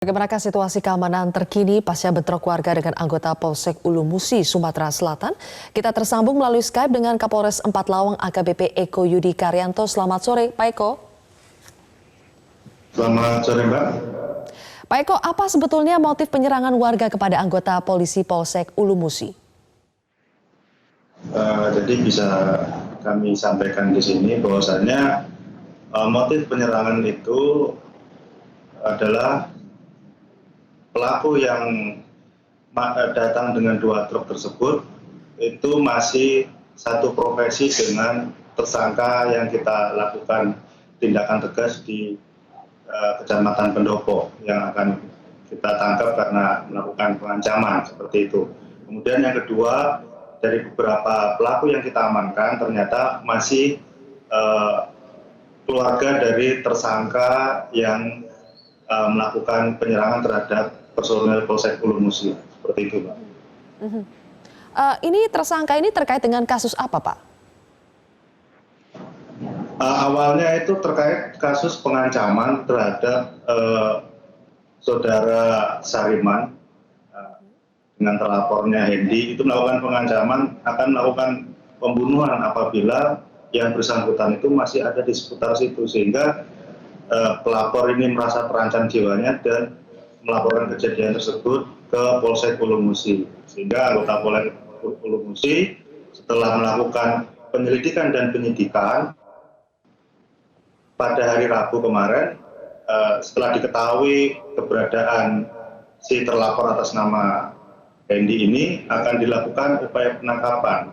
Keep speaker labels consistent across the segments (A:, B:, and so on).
A: Bagaimanakah situasi keamanan terkini pasca bentrok warga dengan anggota Polsek Ulu Musi, Sumatera Selatan? Kita tersambung melalui Skype dengan Kapolres Empat Lawang AKBP Eko Yudi Karyanto. Selamat sore, Pak Eko.
B: Selamat sore, Mbak.
A: Pak Eko, apa sebetulnya motif penyerangan warga kepada anggota polisi Polsek Ulu Musi?
B: Jadi bisa kami sampaikan di sini bahwasannya motif penyerangan itu adalah pelaku yang datang dengan 2 truk tersebut itu masih satu profesi dengan tersangka yang kita lakukan tindakan tegas di Kecamatan Pendopo yang akan kita tangkap karena melakukan pengancaman seperti itu. Kemudian yang kedua, dari beberapa pelaku yang kita amankan ternyata masih keluarga dari tersangka yang melakukan penyerangan terhadap personel Polsek Ulu Musi, seperti itu, Pak.
A: Ini tersangka ini terkait dengan kasus apa, Pak?
B: Awalnya itu terkait kasus pengancaman terhadap saudara Sariman dengan terlapornya Hendy, itu melakukan pengancaman akan melakukan pembunuhan apabila yang bersangkutan itu masih ada di seputar situ, sehingga pelapor ini merasa terancam jiwanya dan melaporkan kejadian tersebut ke Polsek Ulu Musi, sehingga anggota Polsek Ulu Musi setelah melakukan penyelidikan dan penyidikan pada hari Rabu kemarin, setelah diketahui keberadaan si terlapor atas nama Hendy ini, akan dilakukan upaya penangkapan.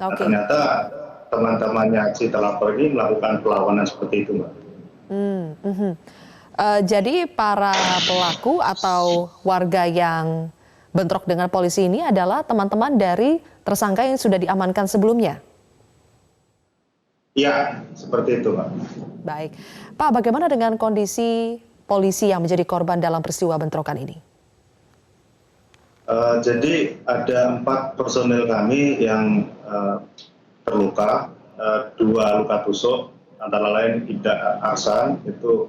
B: Nah, ternyata teman-temannya si terlapor ini melakukan perlawanan seperti itu, Mbak.
A: Jadi para pelaku atau warga yang bentrok dengan polisi ini adalah teman-teman dari tersangka yang sudah diamankan sebelumnya?
B: Iya, seperti itu, Pak.
A: Baik. Pak, bagaimana dengan kondisi polisi yang menjadi korban dalam peristiwa bentrokan ini?
B: Jadi ada 4 personil kami yang terluka, 2 luka tusuk, antara lain Ida Arsan itu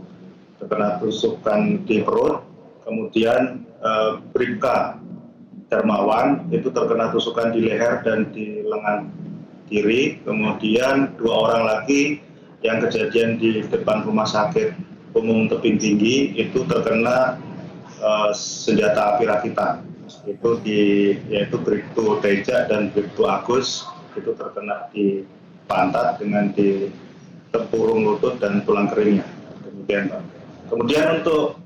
B: terkena tusukan di perut, kemudian Bribka Darmawan itu terkena tusukan di leher dan di lengan kiri, kemudian 2 orang lagi yang kejadian di depan Rumah Sakit Umum Tebing Tinggi itu terkena senjata api rakitan, yaitu Bribtu Teja dan Bribtu Agus itu terkena di pantat dengan di tempurung lutut dan tulang keringnya. Demikian, Pak. Kemudian untuk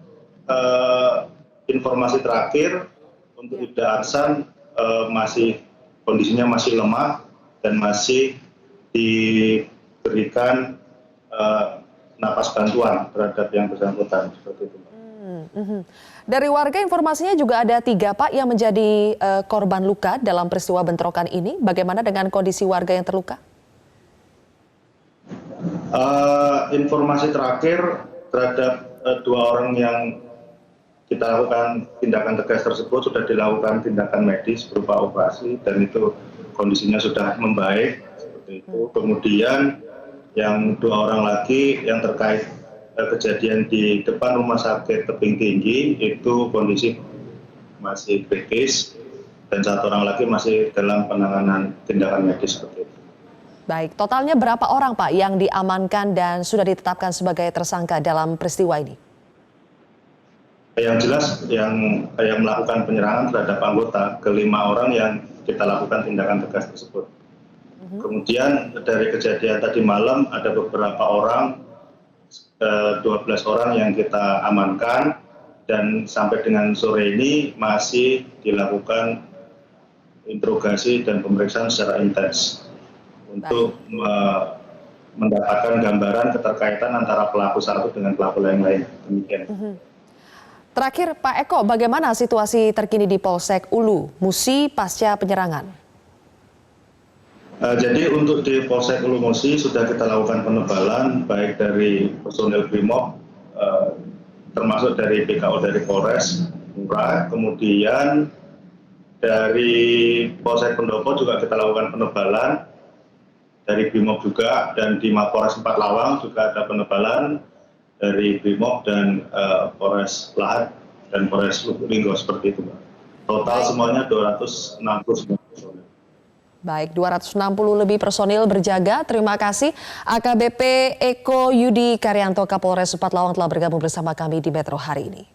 B: informasi terakhir untuk Ida Arsan kondisinya masih lemah dan masih diberikan napas bantuan terhadap yang bersangkutan, seperti itu.
A: Dari warga informasinya juga ada 3, Pak, yang menjadi korban luka dalam peristiwa bentrokan ini. Bagaimana dengan kondisi warga yang terluka?
B: Informasi terakhir terhadap 2 orang yang kita lakukan tindakan tegas tersebut sudah dilakukan tindakan medis berupa operasi dan itu kondisinya sudah membaik, seperti itu. Kemudian yang 2 orang lagi yang terkait kejadian di depan Rumah Sakit Tebing Tinggi itu kondisi masih kritis dan 1 orang lagi masih dalam penanganan tindakan medis, seperti itu.
A: Baik, totalnya berapa orang, Pak, yang diamankan dan sudah ditetapkan sebagai tersangka dalam peristiwa ini?
B: Yang jelas yang melakukan penyerangan terhadap anggota, ke-5 orang yang kita lakukan tindakan tegas tersebut. Kemudian dari kejadian tadi malam ada beberapa orang, 12 orang yang kita amankan dan sampai dengan sore ini masih dilakukan interogasi dan pemeriksaan secara intens untuk mendapatkan gambaran keterkaitan antara pelaku satu dengan pelaku lain. Demikian.
A: Terakhir, Pak Eko, bagaimana situasi terkini di Polsek Ulu Musi pasca penyerangan?
B: Jadi untuk di Polsek Ulu Musi sudah kita lakukan penebalan baik dari personil Brimob, termasuk dari BKO dari Polres Murah, kemudian dari Polsek Pendopo juga kita lakukan penebalan dari Brimob juga, dan di Mapolres Empat Lawang juga ada penebalan dari Brimob dan Polres Lahat dan Polres Lubuk Linggau seperti itu, Mbak. Total semuanya 269 personil.
A: Baik, 260 lebih personil berjaga. Terima kasih AKBP Eko Yudi Karyanto Kapolres Lawang telah bergabung bersama kami di Metro hari ini.